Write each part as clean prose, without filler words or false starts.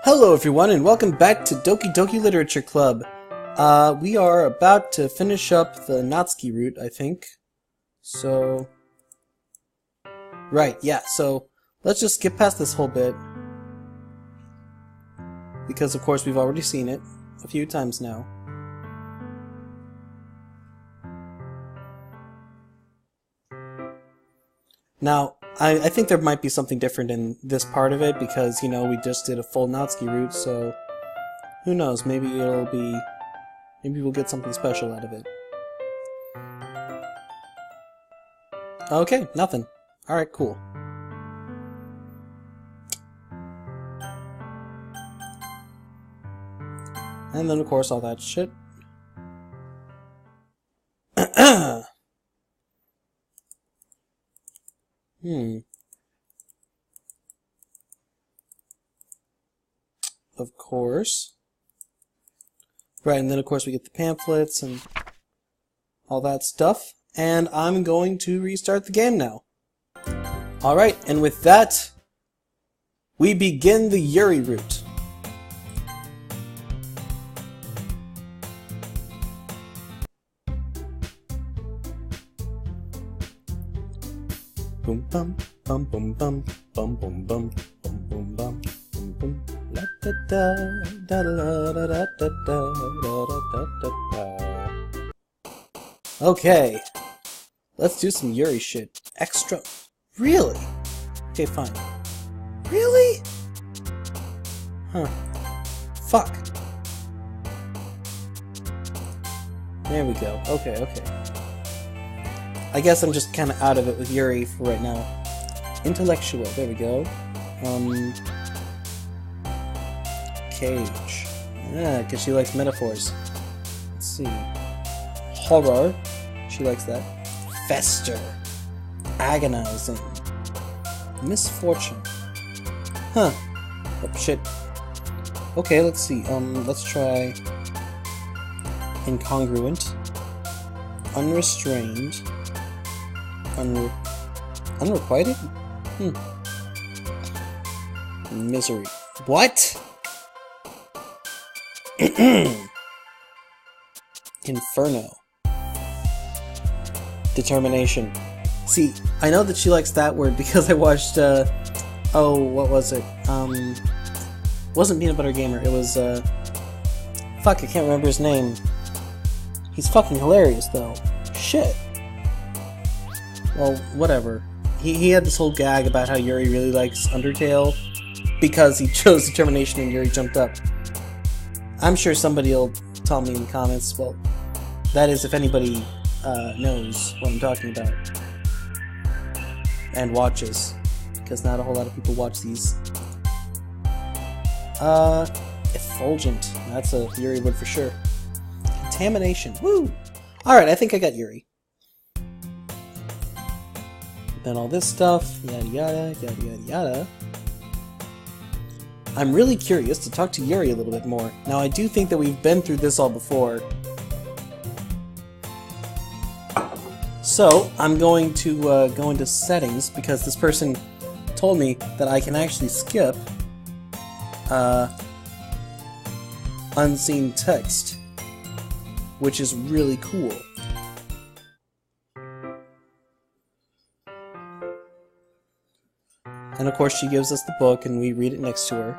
Hello everyone and welcome back to Doki Doki Literature Club. We are about to finish up the Natsuki route, I think. So... Right, yeah, so let's just skip past this whole bit. Because of course we've already seen it a few times now. Now, I think there might be something different in this part of it because, you know, we just did a full Natsuki route, so who knows, maybe we'll get something special out of it. Okay, nothing. Alright, cool. And then, of course, all that shit. Of course. Right, and then of course we get the pamphlets and all that stuff. And I'm going to restart the game now. Alright, and with that, we begin the Yuri route. Boom bum bum bum bum bum bum bum bum bum bum bum bum la da da da la da da da da da da da. Okay, let's do some Yuri shit. Extra, really? Okay, fine. Really? Huh? Fuck. There we go. Okay, okay. I guess I'm just kind of out of it with Yuri for right now. Intellectual, there we go. Cage. Yeah, because she likes metaphors. Let's see. Horror. She likes that. Fester. Agonizing. Misfortune. Huh. Oh, shit. Okay, let's see. Let's try... Incongruent. Unrestrained. Unrequited? Misery. What? Inferno. Determination. See, I know that she likes that word because I watched, oh, what was it? It wasn't Peanut Butter Gamer, it was, fuck, I can't remember his name. He's fucking hilarious, though. Shit. Well, whatever. He had this whole gag about how Yuri really likes Undertale because he chose Determination and Yuri jumped up. I'm sure somebody will tell me in the comments, well, that is if anybody knows what I'm talking about. And watches. Because not a whole lot of people watch these. Effulgent. That's a Yuri word for sure. Contamination. Woo! Alright, I think I got Yuri. Then all this stuff, yada yada, yada yada yada. I'm really curious to talk to Yuri a little bit more. Now I do think that we've been through this all before. So, I'm going to go into settings because this person told me that I can actually skip unseen text, which is really cool. And of course she gives us the book and we read it next to her.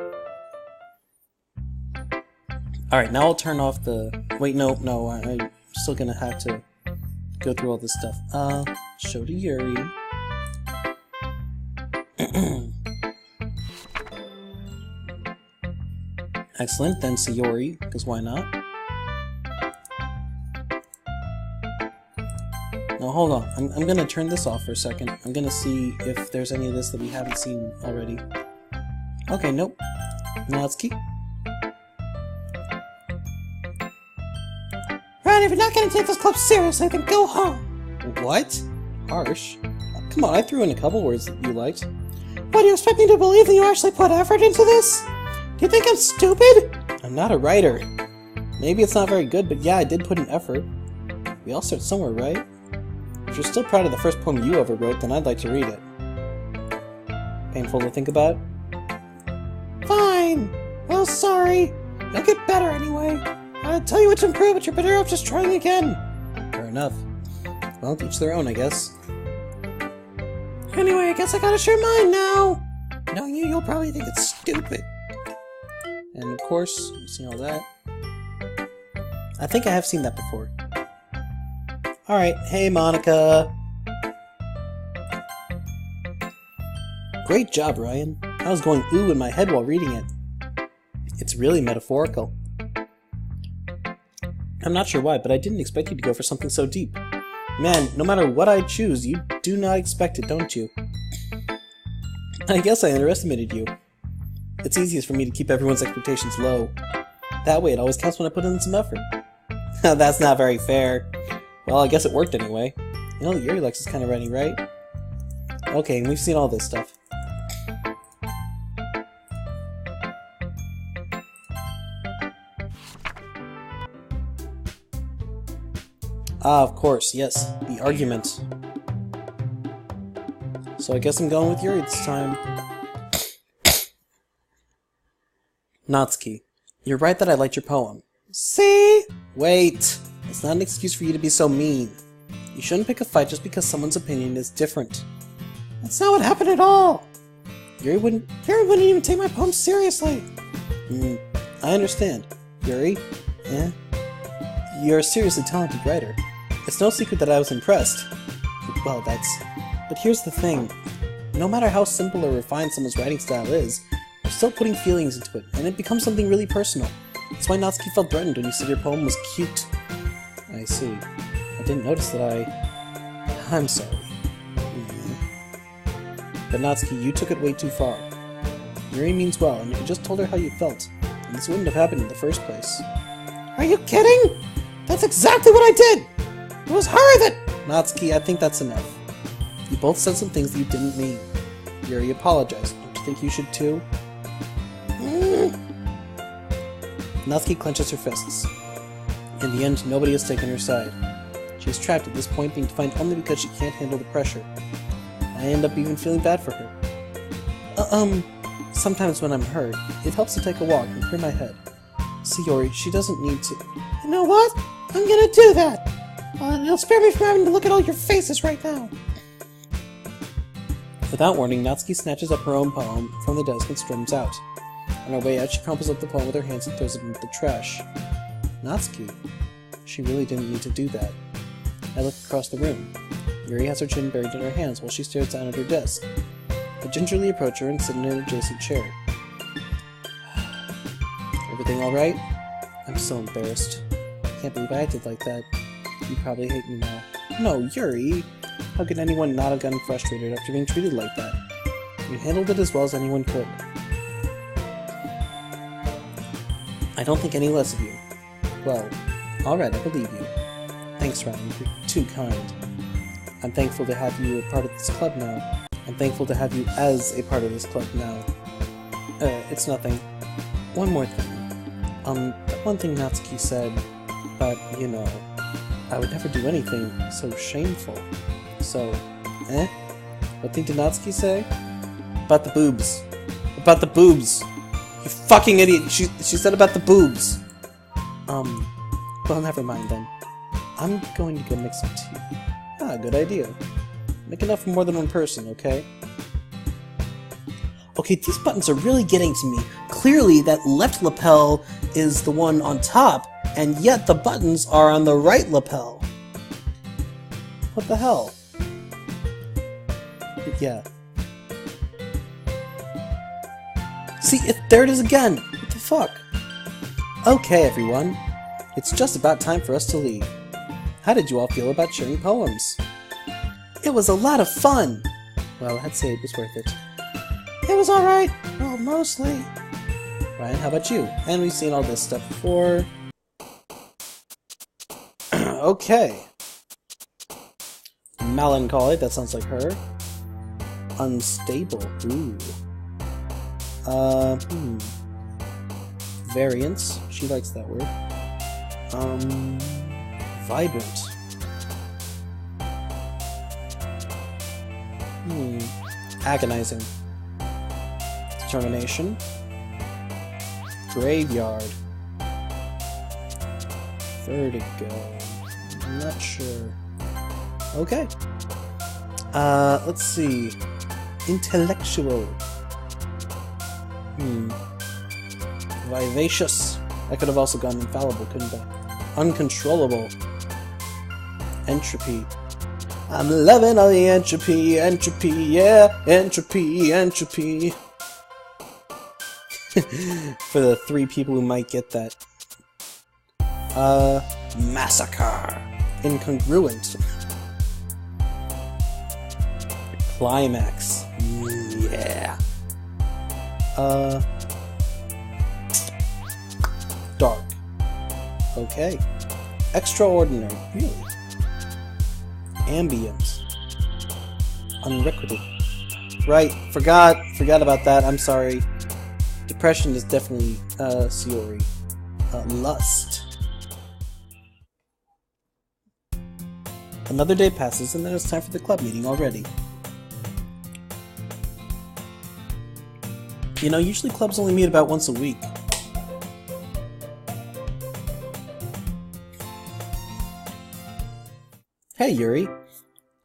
Alright, now I'll turn off the... Wait, no, I'm still gonna have to go through all this stuff. Show to Yuri. Excellent, then Sayori, because why not? Now hold on, I'm gonna turn this off for a second. I'm gonna see if there's any of this that we haven't seen already. Okay, nope. Natsuki. Right, if you're not gonna take this club seriously, then go home. What? Harsh. Come on, I threw in a couple words that you liked. What, do you expect me to believe that you actually put effort into this? Do you think I'm stupid? I'm not a writer. Maybe it's not very good, but yeah, I did put in effort. We all start somewhere, right? If you're still proud of the first poem you ever wrote, then I'd like to read it. Painful to think about? Fine! Well, sorry. You'll get better anyway. I'll tell you what to improve, but you're better off just trying again. Fair enough. Well, each their own, I guess. Anyway, I guess I gotta share mine now. Knowing you, you'll probably think it's stupid. And of course, you've seen all that. I think I have seen that before. Alright, hey Monica! Great job, Ryan. I was going ooh in my head while reading it. It's really metaphorical. I'm not sure why, but I didn't expect you to go for something so deep. Man, no matter what I choose, you do not expect it, don't you? I guess I underestimated you. It's easiest for me to keep everyone's expectations low. That way it always counts when I put in some effort. That's not very fair. Well, I guess it worked anyway. You know that Yuri likes this kind of writing, right? Okay, and we've seen all this stuff. Ah, of course, yes. The argument. So I guess I'm going with Yuri this time. Natsuki, you're right that I liked your poem. See? Wait! It's not an excuse for you to be so mean. You shouldn't pick a fight just because someone's opinion is different. That's not what happened at all. Yuri wouldn't even take my poem seriously. I understand. Yuri, you're a seriously talented writer. It's no secret that I was impressed. Well, But here's the thing. No matter how simple or refined someone's writing style is, they're still putting feelings into it, and it becomes something really personal. That's why Natsuki felt threatened when you said your poem was cute. I see. I didn't notice that I'm sorry. But Natsuki, you took it way too far. Yuri means well, and if you just told her how you felt, then this wouldn't have happened in the first place. Are you kidding? That's exactly what I did! It was her that— Natsuki, I think that's enough. You both said some things that you didn't mean. Yuri apologized. Don't you think you should too? Natsuki clenches her fists. In the end, nobody has taken her side. She is trapped at this point, being defined only because she can't handle the pressure. I end up even feeling bad for her. Sometimes when I'm hurt, it helps to take a walk and clear my head. See, Yuri, she doesn't need to— You know what? I'm gonna do that! It'll spare me from having to look at all your faces right now. Without warning, Natsuki snatches up her own poem from the desk and storms out. On her way out, she crumples up the poem with her hands and throws it into the trash. Natsuki. She really didn't need to do that. I look across the room. Yuri has her chin buried in her hands while she stares down at her desk. I gingerly approach her and sit in an adjacent chair. Everything alright? I'm so embarrassed. Can't believe I acted like that. You probably hate me now. No, Yuri! How could anyone not have gotten frustrated after being treated like that? You handled it as well as anyone could. I don't think any less of you. Well, alright, I believe you. Thanks, Ryan. You're too kind. I'm thankful to have you a part of this club now. I'm thankful to have you as a part of this club now. It's nothing. One more thing. That one thing Natsuki said, but, you know, I would never do anything so shameful. So, What thing did Natsuki say? About the boobs. About the boobs! You fucking idiot! She said about the boobs! Well, never mind then. I'm going to go make some tea. Ah, good idea. Make enough for more than one person, okay? Okay, these buttons are really getting to me. Clearly, that left lapel is the one on top, and yet the buttons are on the right lapel. What the hell? Yeah. See, there it is again! What the fuck? Okay, everyone. It's just about time for us to leave. How did you all feel about sharing poems? It was a lot of fun! Well, I'd say it was worth it. It was alright. Well, mostly. Ryan, how about you? And we've seen all this stuff before. Okay. Melancholy, that sounds like her. Unstable, ooh. Variance, she likes that word. Vibrant. Agonizing. Determination. Graveyard. Vertigo. I'm not sure. Okay. Let's see. Intellectual. Vivacious. I could have also gone infallible, couldn't I? Uncontrollable. Entropy. I'm loving all the entropy, entropy, yeah, entropy, entropy. For the 3 people who might get that. Massacre. Incongruent. Climax. Yeah. Dark. Okay. Extraordinary. Really? Ambience. Unrequited. Right. Forgot about that. I'm sorry. Depression is definitely, Yuri. Lust. Another day passes, and then it's time for the club meeting already. You know, usually clubs only meet about once a week. Hey, Yuri.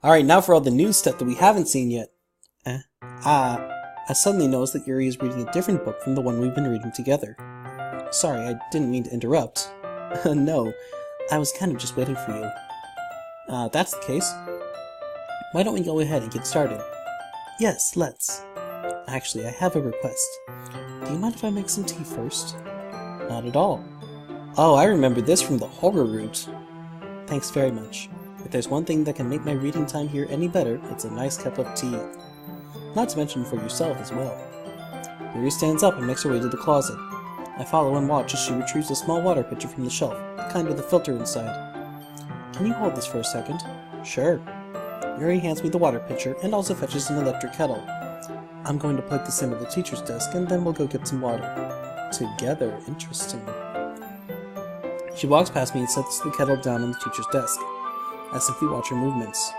Alright, now for all the new stuff that we haven't seen yet. I suddenly noticed that Yuri is reading a different book from the one we've been reading together. Sorry, I didn't mean to interrupt. No, I was kind of just waiting for you. That's the case. Why don't we go ahead and get started? Yes, let's. Actually, I have a request. Do you mind if I make some tea first? Not at all. Oh, I remember this from the horror route. Thanks very much. If there's one thing that can make my reading time here any better, it's a nice cup of tea. Not to mention for yourself as well. Yuri stands up and makes her way to the closet. I follow and watch as she retrieves a small water pitcher from the shelf, the kind with a filter inside. Can you hold this for a second? Sure. Yuri hands me the water pitcher and also fetches an electric kettle. I'm going to plug this into the teacher's desk and then we'll go get some water. Together. Interesting. She walks past me and sets the kettle down on the teacher's desk. I simply watch her movements.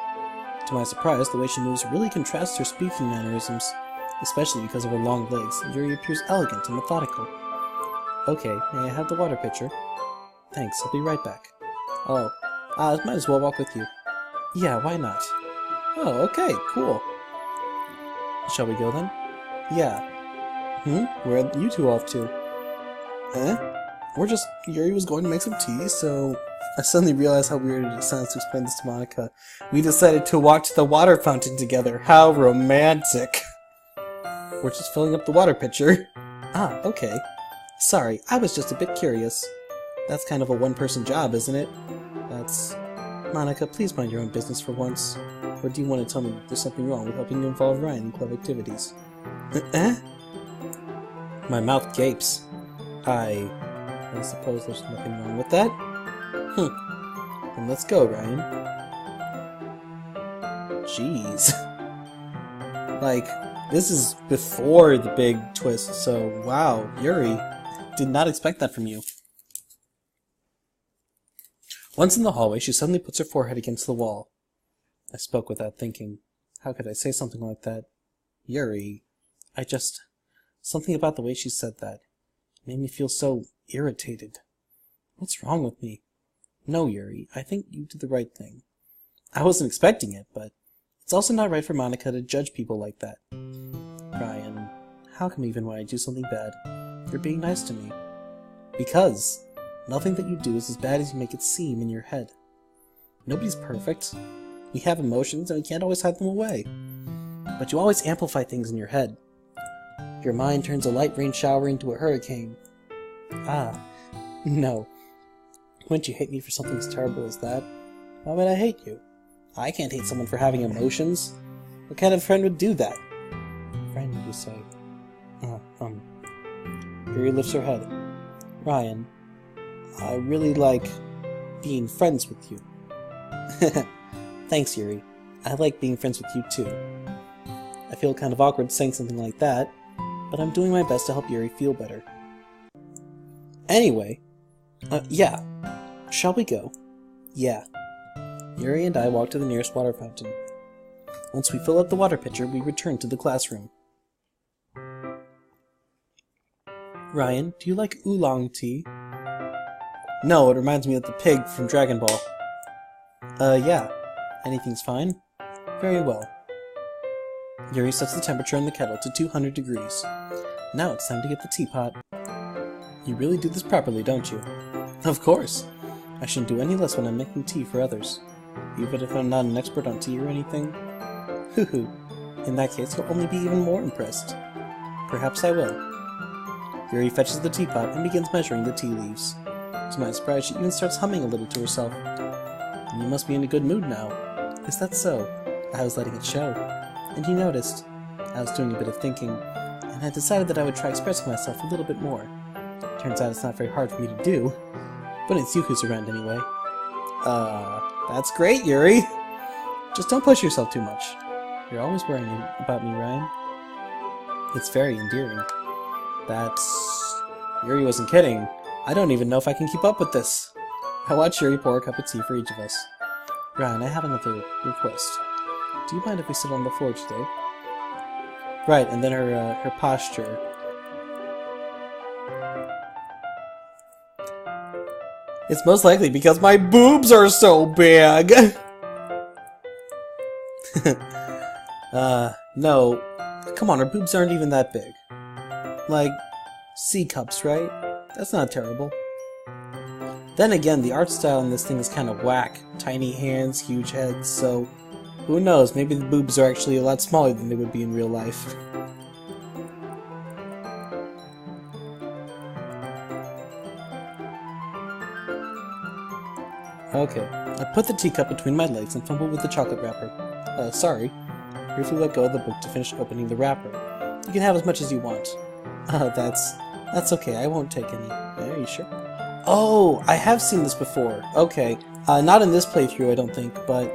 To my surprise, the way she moves really contrasts her speaking mannerisms, especially because of her long legs. Yuri appears elegant and methodical. Okay, may I have the water pitcher? Thanks, I'll be right back. Oh, I might as well walk with you. Yeah, why not? Oh, okay, cool. Shall we go then? Yeah. Where are you two off to? Yuri was going to make some tea, so I suddenly realized how weird it sounds to explain this to Monica. We decided to walk to the water fountain together. How romantic. We're just filling up the water pitcher. Ah, okay. Sorry, I was just a bit curious. That's kind of a one-person job, isn't it? Monica, please mind your own business for once. Or do you want to tell me there's something wrong with helping you involve Ryan in club activities? My mouth gapes. I suppose there's nothing wrong with that. Then let's go, Ryan. Jeez. Like, this is before the big twist, so wow, Yuri. Did not expect that from you. Once in the hallway, she suddenly puts her forehead against the wall. I spoke without thinking. How could I say something like that? Yuri. Something about the way she said that made me feel so irritated. What's wrong with me? No, Yuri, I think you did the right thing. I wasn't expecting it, but it's also not right for Monica to judge people like that. Ryan, how come even when I do something bad, you're being nice to me? Because nothing that you do is as bad as you make it seem in your head. Nobody's perfect. We have emotions and we can't always hide them away. But you always amplify things in your head. Your mind turns a light rain shower into a hurricane. No. Wouldn't you hate me for something as terrible as that? Why would I hate you? I can't hate someone for having emotions. What kind of friend would do that? Friend, you say? Yuri lifts her head. Ryan, I really like being friends with you. Thanks, Yuri. I like being friends with you too. I feel kind of awkward saying something like that, but I'm doing my best to help Yuri feel better. Anyway, yeah. Shall we go? Yeah. Yuri and I walk to the nearest water fountain. Once we fill up the water pitcher, we return to the classroom. Ryan, do you like oolong tea? No, it reminds me of the pig from Dragon Ball. Yeah. Anything's fine? Very well. Yuri sets the temperature in the kettle to 200 degrees. Now it's time to get the teapot. You really do this properly, don't you? Of course. I shouldn't do any less when I'm making tea for others. Even if I'm not an expert on tea or anything. Hoo-hoo. In that case, you'll only be even more impressed. Perhaps I will. Yuri fetches the teapot and begins measuring the tea leaves. To my surprise, she even starts humming a little to herself. You must be in a good mood now. Is that so? I was letting it show. And you noticed. I was doing a bit of thinking, and I decided that I would try expressing myself a little bit more. Turns out it's not very hard for me to do. When it's you who's around anyway. That's great, Yuri! Just don't push yourself too much. You're always worrying about me, Ryan. It's very endearing. Yuri wasn't kidding. I don't even know if I can keep up with this. I watch Yuri pour a cup of tea for each of us. Ryan, I have another request. Do you mind if we sit on the floor today? Right, and then her posture. It's most likely because my boobs are so big! No. Come on, her boobs aren't even that big. Like, C cups, right? That's not terrible. Then again, the art style in this thing is kind of whack. Tiny hands, huge heads, so who knows, maybe the boobs are actually a lot smaller than they would be in real life. Okay, I put the teacup between my legs and fumbled with the chocolate wrapper. Sorry. Briefly let go of the book to finish opening the wrapper. You can have as much as you want. That's okay, I won't take any. Are you sure? Oh, I have seen this before. Okay. Not in this playthrough, I don't think, but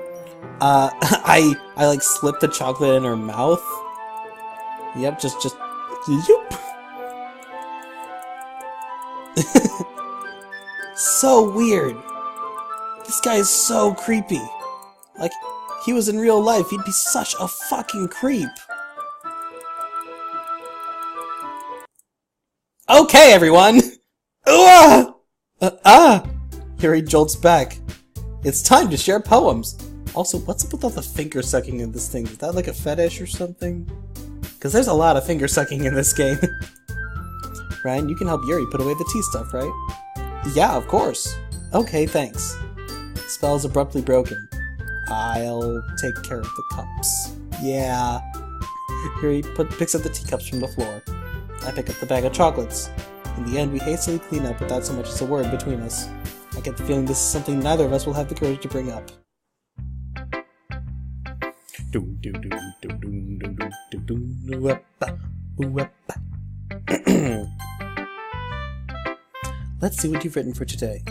I like slipped the chocolate in her mouth. Yep, just yoop. So weird. This guy is so creepy. Like, he was in real life, he'd be such a fucking creep. Okay, everyone! Yuri jolts back. It's time to share poems. Also, what's up with all the finger sucking in this thing? Is that like a fetish or something? Because there's a lot of finger sucking in this game. Ryan, you can help Yuri put away the tea stuff, right? Yeah, of course. Okay, thanks. The spell is abruptly broken. I'll take care of the cups. Yeah. Yuri picks up the teacups from the floor. I pick up the bag of chocolates. In the end, we hastily clean up without so much as a word between us. I get the feeling this is something neither of us will have the courage to bring up. Let's see what you've written for today.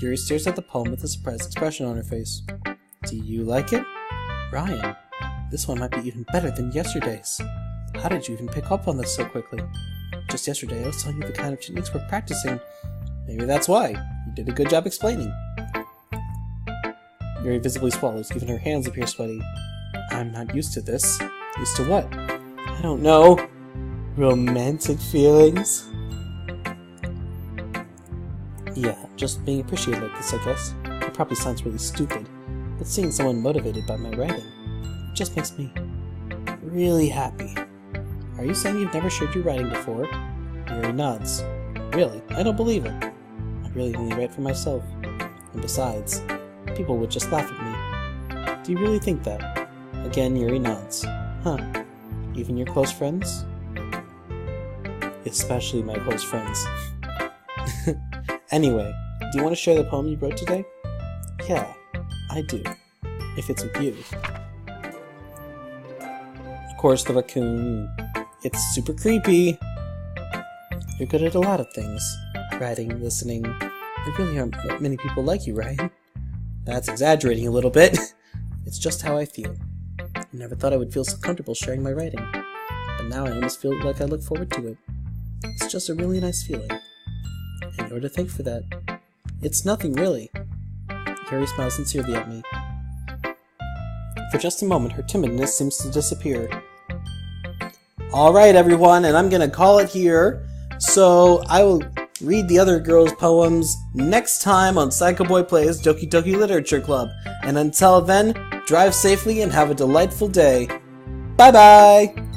Yuri stares at the poem with a surprised expression on her face. Do you like it? Ryan, this one might be even better than yesterday's. How did you even pick up on this so quickly? Just yesterday I was telling you the kind of techniques we're practicing. Maybe that's why. You did a good job explaining. Yuri visibly swallows, even her hands appear sweaty. I'm not used to this. Used to what? I don't know. Romantic feelings? Yeah, just being appreciated like this, I guess. It probably sounds really stupid, but seeing someone motivated by my writing just makes me really happy. Are you saying you've never shared your writing before? Yuri nods. Really? I don't believe it. I really only write for myself. And besides, people would just laugh at me. Do you really think that? Again, Yuri nods. Huh. Even your close friends? Especially my close friends. Anyway, do you want to share the poem you wrote today? Yeah, I do. If it's with you. Of course, the raccoon. It's super creepy. You're good at a lot of things. Writing, listening. There really aren't many people like you, right? That's exaggerating a little bit. It's just how I feel. I never thought I would feel so comfortable sharing my writing. But now I almost feel like I look forward to it. It's just a really nice feeling. And you're to thank for that. It's nothing, really. Yuri smiles sincerely at me. For just a moment, her timidness seems to disappear. Alright, everyone, and I'm gonna call it here. So, I will read the other girls' poems next time on Psychoboy Plays Doki Doki Literature Club. And until then, drive safely and have a delightful day. Bye-bye!